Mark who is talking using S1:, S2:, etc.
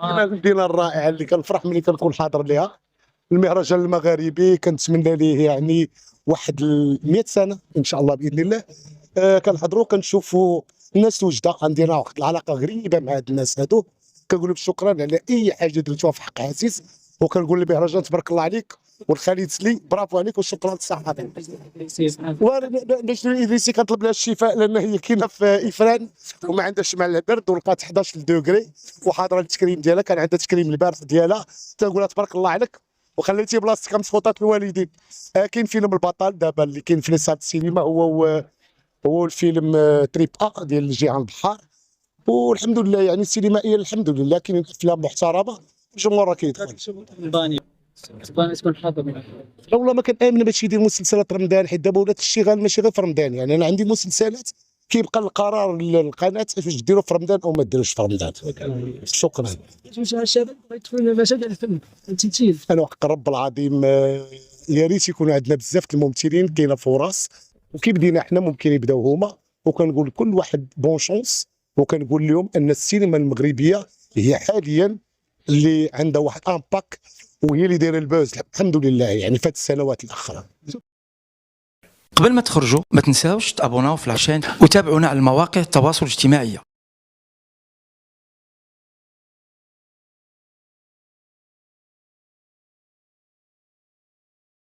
S1: المدينه الرائعه اللي كنفرح ملي كنكون حاضر ليها، المهرجان المغاربي كنتمنى ليه يعني واحد 100 سنه ان شاء الله باذن الله. كنحضروا كنشوفوا الناس وجده، عندنا واحد العلاقه غريبه مع هاد الناس هادو. كنقول لهم شكرا على اي حاجه درتوها في حق عزيز، وكنقول للمهرجان تبارك الله عليك، والخالد سلي برافو عليك وشكرا للصحافه. باش الادريسي كنطلب لها الشفاء لان هي كاينه في افران وما عندهاش مع البرد، ولقات 11 دوغري وحاضره التكريم ديالها، كان عندها تكريم البارح ديالها، تنقول لها تبارك الله عليك وخليتي بلاصتك مسخوطات الوالدين. كاين فيلم البطل دابا اللي كاين في ليسات السينما، هو الفيلم تريب ديال جيعان البحار، والحمد لله يعني السينمائيه الحمد لله كاينين افلام محترمه الجمهور راه كيدخل.
S2: اسبانيا تكون حاضر.
S1: لا والله ما كنامن باش يدير مسلسلات رمضان، حيت دابا ولات الشغل ماشي غير في رمضان. يعني انا عندي مسلسلات كيبقى القرار للقناه واش ديروا في رمضان او ما ديروش في رمضان. شكرا.
S2: واش الشباب يدخلوا المجال ديال الفن التمثيل؟
S1: انا وحق رب العظيم يا ريت يكونوا عندنا بزاف الممثلين، كاينه فرص وكي بدينا حنا ممكن يبداو هما. وكنقول لكل واحد بون شونس، وكنقول لهم ان السينما المغربيه هي حاليا اللي عندها واحد امباك، وهي اللي دايره البوز الحمد لله يعني في هذه السنوات الاخرى.
S3: قبل ما تخرجوا ما تنساوش تابوناو في العشان وتابعونا على المواقع التواصل الاجتماعي.